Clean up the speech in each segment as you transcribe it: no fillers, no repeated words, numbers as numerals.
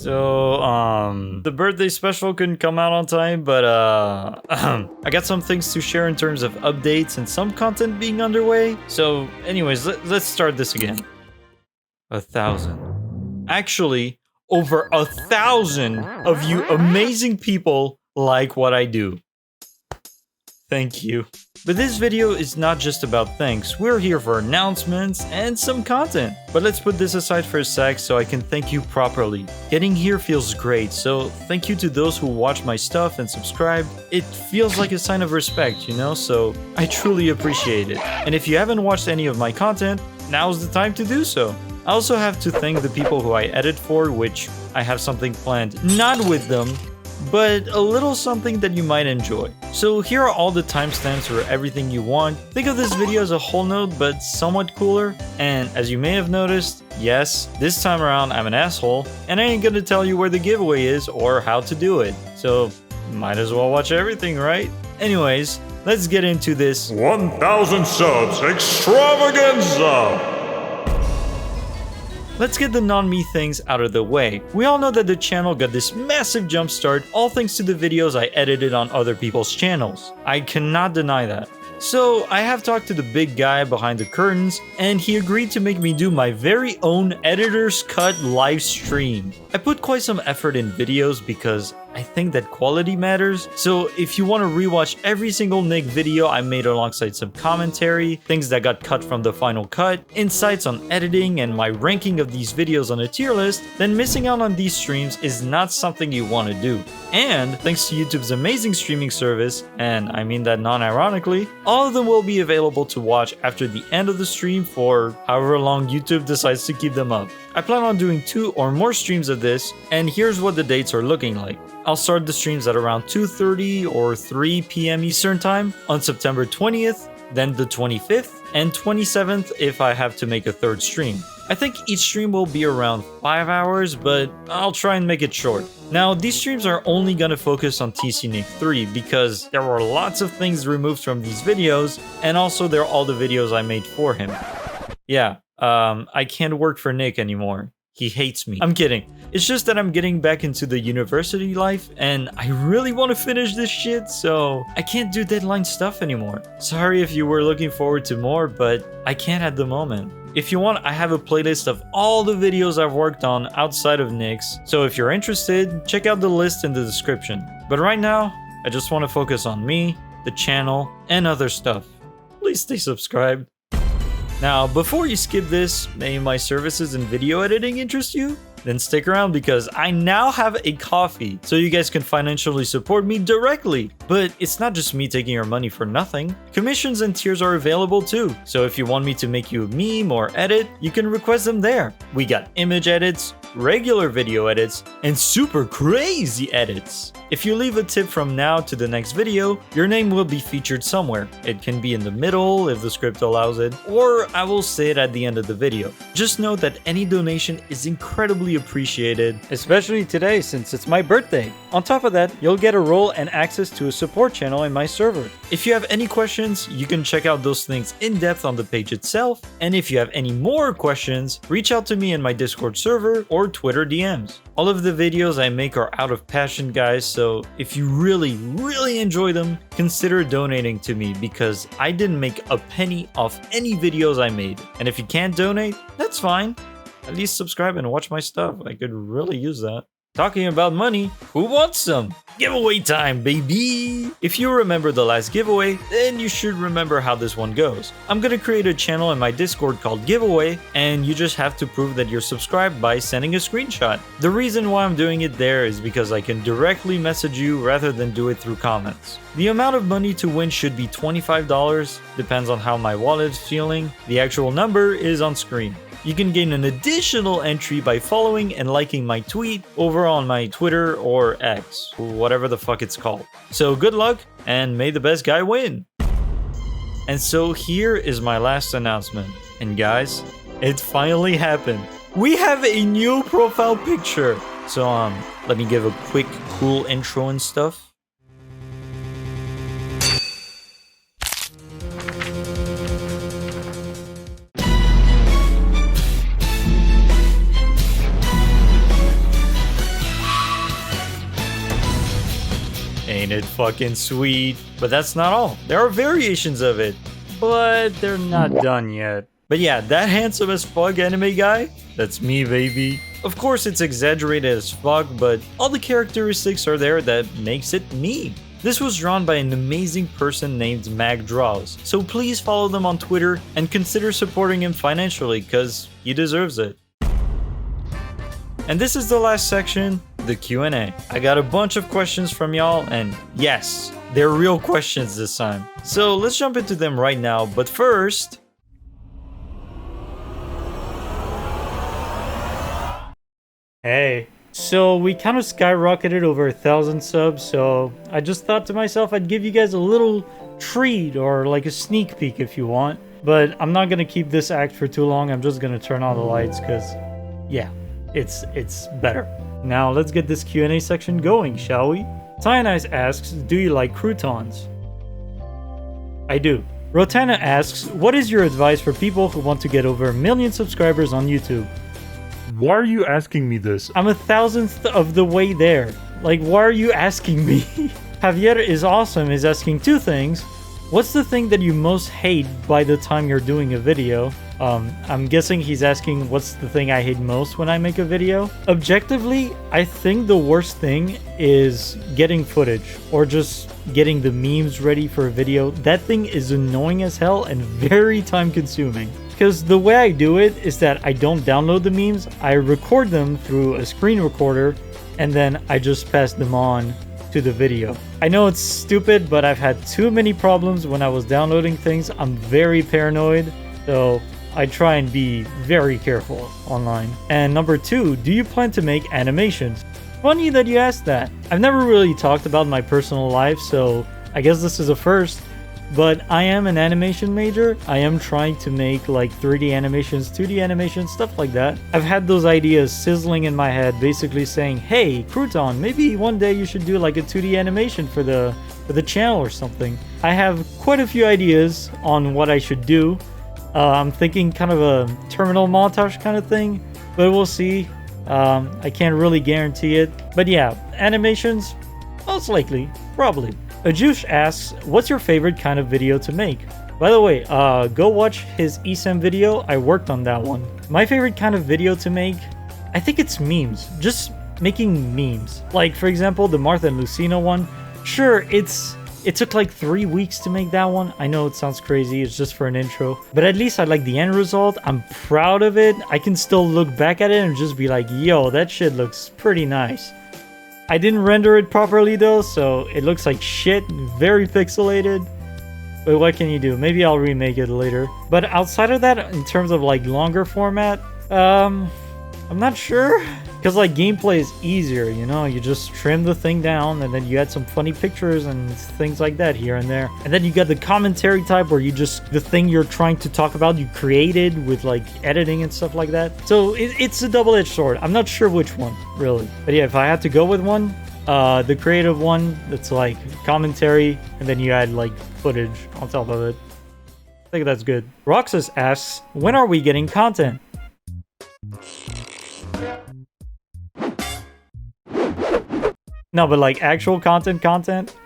So, the birthday special couldn't come out on time, but, I got some things to share in terms of updates and some content being underway. So, anyways, let's start this again. 1,000. Actually, over 1,000 of you amazing people like what I do. Thank you. But this video is not just about thanks. We're here for announcements and some content. But let's put this aside for a sec so I can thank you properly. Getting here feels great, so thank you to those who watch my stuff and subscribe. It feels like a sign of respect, you know, so I truly appreciate it. And if you haven't watched any of my content, now's the time to do so. I also have to thank the people who I edit for, which I have something planned, not with them, but a little something that you might enjoy. So here are all the timestamps for everything you want. Think of this video as a whole note, but somewhat cooler. And as you may have noticed, yes, this time around I'm an asshole, and I ain't gonna tell you where the giveaway is or how to do it. So might as well watch everything, right? Anyways, let's get into this 1,000 subs extravaganza! Let's get the non-me things out of the way. We all know that the channel got this massive jumpstart, all thanks to the videos I edited on other people's channels. I cannot deny that. So I have talked to the big guy behind the curtains, and he agreed to make me do my very own editor's cut live stream. I put quite some effort in videos because I think that quality matters. So if you want to rewatch every single Nick video I made alongside some commentary, things that got cut from the final cut, insights on editing, and my ranking of these videos on a tier list, then missing out on these streams is not something you want to do. And thanks to YouTube's amazing streaming service, and I mean that non-ironically, all of them will be available to watch after the end of the stream for however long YouTube decides to keep them up. I plan on doing 2 or more streams of this, and here's what the dates are looking like. I'll start the streams at around 2:30 or 3 p.m. Eastern Time on September 20th, then the 25th, and 27th if I have to make a third stream. I think each stream will be around 5 hours, but I'll try and make it short. Now, these streams are only gonna focus on TC Nick 3 because there were lots of things removed from these videos, and also they're all the videos I made for him. Yeah, I can't work for Nick anymore. He hates me. I'm kidding. It's just that I'm getting back into the university life and I really want to finish this shit, so I can't do deadline stuff anymore. Sorry if you were looking forward to more, but I can't at the moment. If you want, I have a playlist of all the videos I've worked on outside of Nick's, so if you're interested, check out the list in the description. But right now, I just want to focus on me, the channel, and other stuff. Please stay subscribed. Now, before you skip this, may my services in video editing interest you? Then stick around because I now have a coffee, so you guys can financially support me directly. But it's not just me taking your money for nothing. Commissions and tiers are available too, so if you want me to make you a meme or edit, you can request them there. We got image edits, regular video edits, and super crazy edits. If you leave a tip from now to the next video, your name will be featured somewhere. It can be in the middle if the script allows it, or I will say it at the end of the video. Just know that any donation is incredibly appreciated, especially today since it's my birthday. On top of that, you'll get a role and access to a support channel in my server. If you have any questions, you can check out those things in depth on the page itself, and if you have any more questions, reach out to me in my Discord server or Twitter DMs. All of the videos I make are out of passion, guys, so if you really enjoy them, consider donating to me because I didn't make a penny off any videos I made. And if you can't donate, that's fine. At least subscribe and watch my stuff. I could really use that. Talking about money, who wants some? Giveaway time, baby! If you remember the last giveaway, then you should remember how this one goes. I'm gonna create a channel in my Discord called Giveaway, and you just have to prove that you're subscribed by sending a screenshot. The reason why I'm doing it there is because I can directly message you rather than do it through comments. The amount of money to win should be $25, depends on how my wallet is feeling. The actual number is on screen. You can gain an additional entry by following and liking my tweet over on my Twitter or X, whatever the fuck it's called. So good luck, and may the best guy win! And so here is my last announcement. And guys, it finally happened. We have a new profile picture! So let me give a quick cool intro and stuff. Ain't it fucking sweet? But that's not all. There are variations of it, but they're not done yet. But yeah, that handsome as fuck anime guy, that's me, baby. Of course, it's exaggerated as fuck, but all the characteristics are there that makes it me. This was drawn by an amazing person named Mag Draws, so please follow them on Twitter and consider supporting him financially, cause he deserves it. And this is the last section, the Q&A. I got a bunch of questions from y'all, and yes, they're real questions this time. So let's jump into them right now, but first... Hey. So we kind of skyrocketed over 1,000 subs, so I just thought to myself I'd give you guys a little treat or like a sneak peek if you want. But I'm not gonna keep this act for too long. I'm just gonna turn on the lights because, yeah, it's better. Now let's get this Q&A section going, shall we? Tyanice asks, do you like croutons? I do. Rotana asks, what is your advice for people who want to get over 1 million subscribers on YouTube? Why are you asking me this? I'm 1,000th of the way there. Like, why are you asking me? Javier is awesome is asking 2 things. What's the thing that you most hate by the time you're doing a video? I'm guessing he's asking what's the thing I hate most when I make a video. Objectively, I think the worst thing is getting footage or just getting the memes ready for a video. That thing is annoying as hell and very time consuming. Because the way I do it is that I don't download the memes, I record them through a screen recorder, and then I just pass them on to the video. I know it's stupid, but I've had too many problems when I was downloading things. I'm very paranoid, so I try and be very careful online. And number 2, do you plan to make animations? Funny that you asked that. I've never really talked about my personal life, so I guess this is a first. But I am an animation major. I am trying to make like 3D animations, 2D animations, stuff like that. I've had those ideas sizzling in my head, basically saying, hey, Crouton, maybe one day you should do like a 2D animation for the channel or something. I have quite a few ideas on what I should do. I'm thinking kind of a terminal montage kind of thing, but we'll see. I can't really guarantee it. But yeah, animations, most likely, probably. Ajush asks, what's your favorite kind of video to make? By the way, go watch his ESAM video. I worked on that one. My favorite kind of video to make, I think it's memes. Just making memes. Like, for example, the Martha and Lucina one. Sure, it took like 3 weeks to make that one. I know it sounds crazy, it's just for an intro. But at least I like the end result. I'm proud of it. I can still look back at it and just be like, yo, that shit looks pretty nice. I didn't render it properly though, so it looks like shit, very pixelated. But what can you do? Maybe I'll remake it later. But outside of that, in terms of like longer format, I'm not sure. Because like gameplay is easier, you know? You just trim the thing down and then you add some funny pictures and things like that here and there. And then you got the commentary type where you just, the thing you're trying to talk about, you created with like editing and stuff like that. So it's a double-edged sword. I'm not sure which one, really. But yeah, if I had to go with one, the creative one, that's like commentary and then you add like footage on top of it. I think that's good. Roxas asks, when are we getting content? No, but like actual content?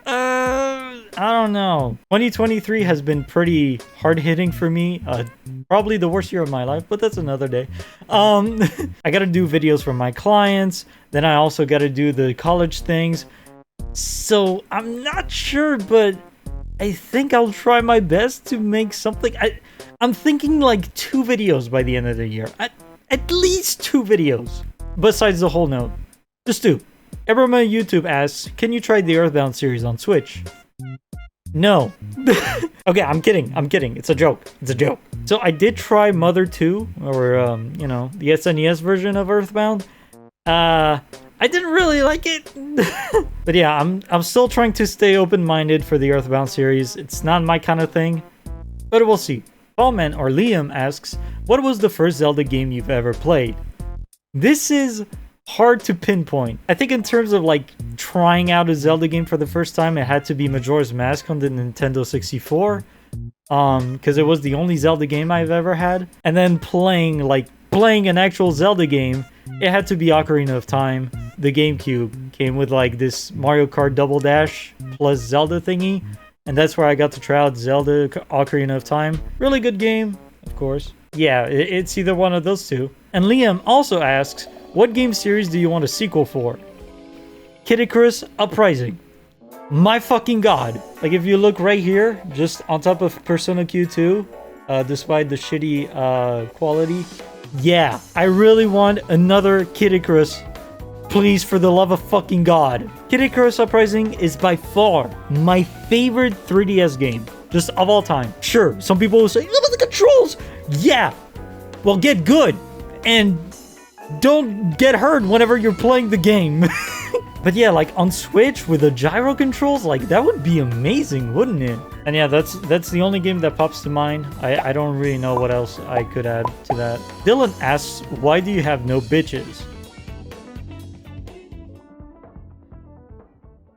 I don't know. 2023 has been pretty hard-hitting for me. Probably the worst year of my life, but that's another day. I gotta do videos for my clients. Then I also gotta do the college things. So I'm not sure, but I think I'll try my best to make something. I'm thinking like 2 videos by the end of the year. At least 2 videos. Besides the whole note. Just 2. Everyone on YouTube asks, can you try the Earthbound series on Switch? No. Okay, I'm kidding. It's a joke. So I did try Mother 2, or, you know, the SNES version of Earthbound. I didn't really like it. But yeah, I'm still trying to stay open-minded for the Earthbound series. It's not my kind of thing, but we'll see. Paulman or Liam asks, what was the first Zelda game you've ever played? This is hard to pinpoint. I think in terms of like trying out a Zelda game for the first time, it had to be Majora's Mask on the Nintendo 64. Because it was the only Zelda game I've ever had. And then playing an actual Zelda game, it had to be Ocarina of Time. The GameCube came with like this Mario Kart Double Dash plus Zelda thingy. And that's where I got to try out Zelda Ocarina of Time. Really good game, of course. Yeah, it's either one of those two. And Liam also asks, what game series do you want a sequel for? Kid Icarus Uprising. My fucking god. Like, if you look right here, just on top of Persona Q2, despite the shitty quality, yeah, I really want another Kid Icarus. Please, for the love of fucking god. Kid Icarus Uprising is by far my favorite 3DS game, just of all time. Sure, some people will say, look at the controls! Yeah! Well, get good! And don't get hurt whenever you're playing the game. But yeah, like on Switch with the gyro controls, like that would be amazing, wouldn't it? And yeah, that's the only game that pops to mind. I don't really know what else I could add to that. Dylan asks, why do you have no bitches?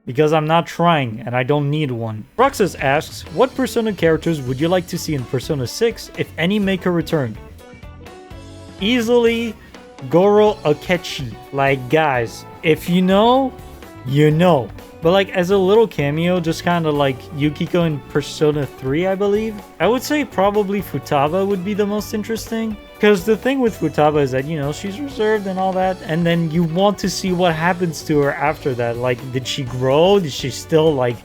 Because I'm not trying, and I don't need one. Roxas asks, what Persona characters would you like to see in Persona 6 if any make a return? Easily, Goro Akechi. Like, guys, if you know, you know. But like, as a little cameo, just kind of like Yukiko in Persona 3, I believe. I would say probably Futaba would be the most interesting. Because the thing with Futaba is that, you know, she's reserved and all that. And then you want to see what happens to her after that. Like, did she grow? Did she still, like,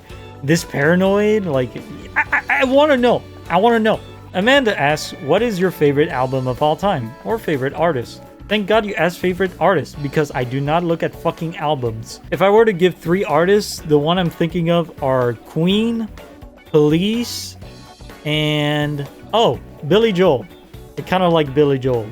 this paranoid? Like, I want to know. I want to know. Amanda asks, what is your favorite album of all time? Or favorite artist? Thank God you asked favorite artist, because I do not look at fucking albums. If I were to give 3 artists, the one I'm thinking of are Queen, Police, and... oh, Billy Joel. I kind of like Billy Joel.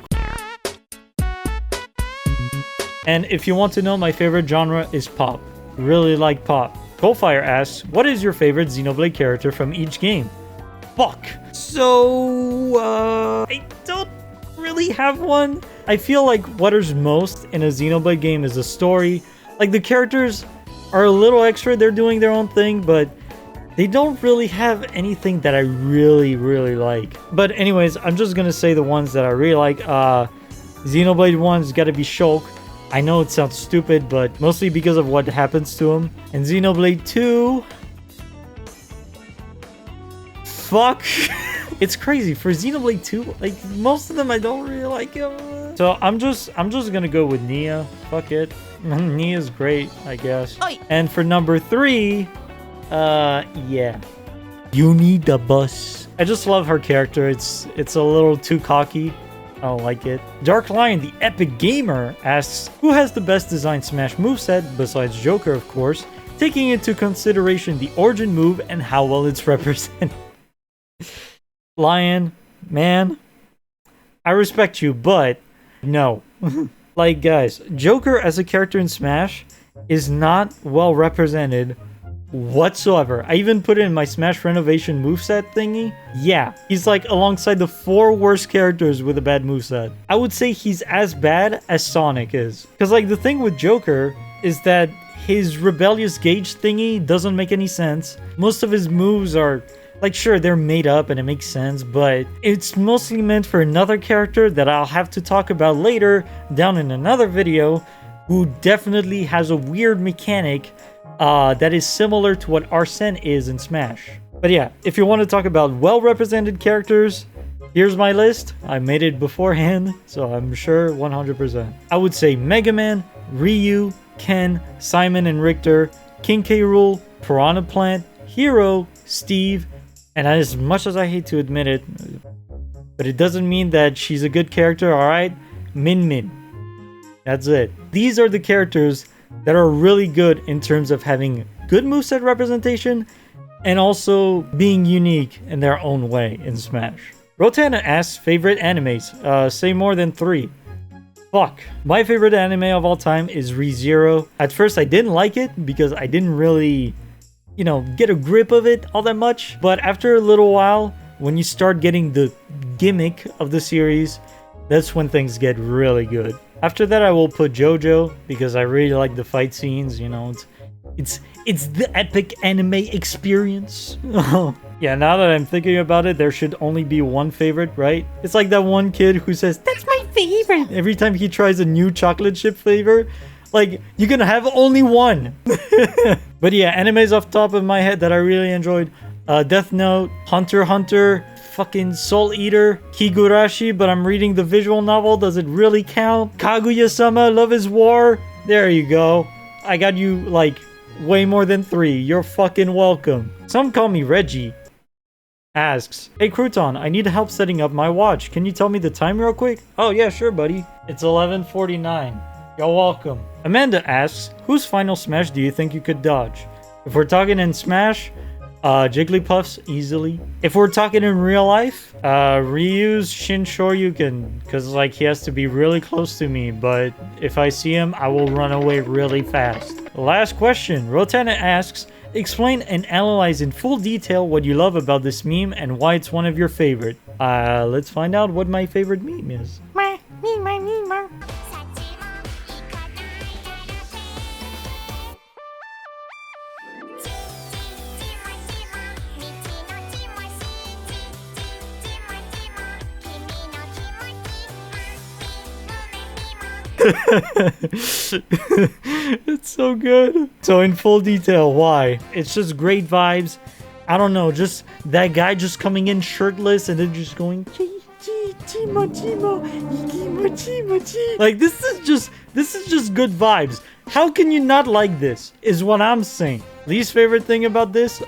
And if you want to know, my favorite genre is pop. Really like pop. Coalfire asks, what is your favorite Xenoblade character from each game? Fuck. So, I don't really have one. I feel like what is most in a Xenoblade game is the story. Like, the characters are a little extra, they're doing their own thing, but they don't really have anything that I really like. But anyways, I'm just gonna say the ones that I really like. Xenoblade 1's gotta be Shulk. I know it sounds stupid, but mostly because of what happens to him. And Xenoblade 2... fuck. It's crazy. For Xenoblade 2, like, most of them I don't really like him. So I'm just gonna go with Nia. Fuck it. Nia's great, I guess. Oi. And for number 3... yeah. You need the bus. I just love her character. It's a little too cocky. I don't like it. Dark Lion, the epic gamer, asks, who has the best designed Smash moveset, besides Joker, of course, taking into consideration the origin move and how well it's represented? Lion, man, I respect you, but no. Like, guys, Joker as a character in Smash is not well represented whatsoever. I even put it in my Smash Renovation moveset thingy. Yeah, he's like alongside the 4 worst characters with a bad moveset. I would say he's as bad as Sonic is. Because like the thing with Joker is that his rebellious gauge thingy doesn't make any sense. Most of his moves are like, sure, they're made up and it makes sense, but it's mostly meant for another character that I'll have to talk about later down in another video, who definitely has a weird mechanic that is similar to what Arsene is in Smash. But yeah, if you want to talk about well-represented characters, here's my list. I made it beforehand, so I'm sure 100%. I would say Mega Man, Ryu, Ken, Simon and Richter, King K. Rool, Piranha Plant, Hero, Steve, and as much as I hate to admit it, but it doesn't mean that she's a good character, alright? Min Min. That's it. These are the characters that are really good in terms of having good moveset representation and also being unique in their own way in Smash. Rotana asks favorite animes. Say more than 3. Fuck. My favorite anime of all time is ReZero. At first I didn't like it because I didn't really, you know, get a grip of it all that much. But after a little while, when you start getting the gimmick of the series, that's when things get really good. After that, I will put JoJo because I really like the fight scenes. You know, it's the epic anime experience. Yeah, now that I'm thinking about it, there should only be one favorite, right? It's like that one kid who says, "That's my favorite," every time he tries a new chocolate chip flavor. Like, you can have only one. But yeah, animes off the top of my head that I really enjoyed. Death Note, Hunter x Hunter, fucking Soul Eater, Higurashi, but I'm reading the visual novel. Does it really count? Kaguya-sama, Love is War. There you go. I got you, like, way more than 3. You're fucking welcome. Some call me Reggie. Asks, hey Crouton, I need help setting up my watch. Can you tell me the time real quick? Oh yeah, sure buddy. It's 11:49. You're welcome. Amanda asks, whose final smash do you think you could dodge? If we're talking in Smash, Jigglypuff's easily. If we're talking in real life, Ryu's Shin Shoryuken, because like he has to be really close to me, but if I see him, I will run away really fast. Last question, Rotana asks, explain and analyze in full detail what you love about this meme and why it's one of your favorite. Let's find out what my favorite meme is. It's so good. So in full detail, why? It's just great vibes. I don't know, just that guy just coming in shirtless and then just going like this is just good vibes. How can you not like this? Is what I'm saying. Least favorite thing about this,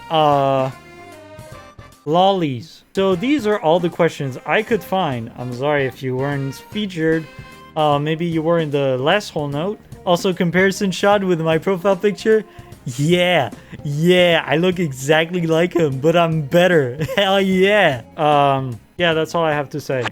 lollies. So these are all the questions I could find. I'm sorry if you weren't featured. Maybe you were in the last whole note. Also, comparison shot with my profile picture. Yeah, I look exactly like him, but I'm better. Hell yeah. Yeah, that's all I have to say.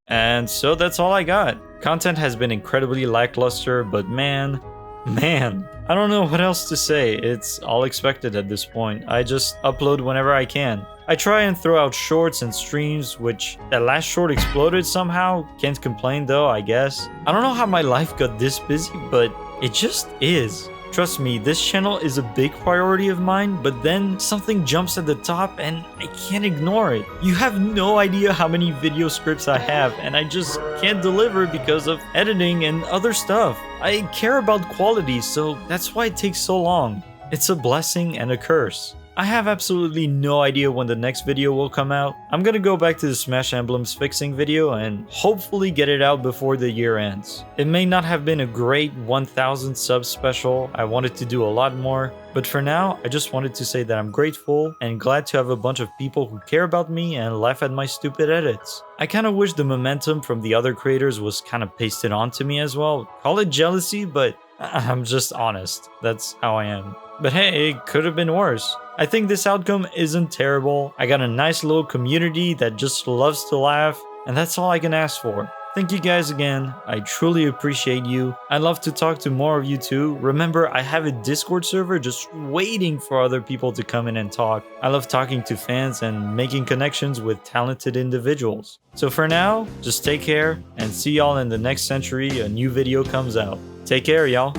And so that's all I got. Content has been incredibly lackluster, but man, I don't know what else to say. It's all expected at this point. I just upload whenever I can. I try and throw out shorts and streams, which that last short exploded somehow. Can't complain though, I guess. I don't know how my life got this busy, but it just is. Trust me, this channel is a big priority of mine, but then something jumps at the top and I can't ignore it. You have no idea how many video scripts I have, and I just can't deliver because of editing and other stuff. I care about quality, so that's why it takes so long. It's a blessing and a curse. I have absolutely no idea when the next video will come out. I'm gonna go back to the Smash Emblems fixing video and hopefully get it out before the year ends. It may not have been a great 1000 subs special, I wanted to do a lot more, but for now, I just wanted to say that I'm grateful and glad to have a bunch of people who care about me and laugh at my stupid edits. I kinda wish the momentum from the other creators was kinda pasted onto me as well. Call it jealousy, but I'm just honest. That's how I am. But hey, it could have been worse. I think this outcome isn't terrible. I got a nice little community that just loves to laugh, and that's all I can ask for. Thank you guys again. I truly appreciate you. I'd love to talk to more of you too. Remember, I have a Discord server just waiting for other people to come in and talk. I love talking to fans and making connections with talented individuals. So for now, just take care and see y'all in the next century a new video comes out. Take care, y'all.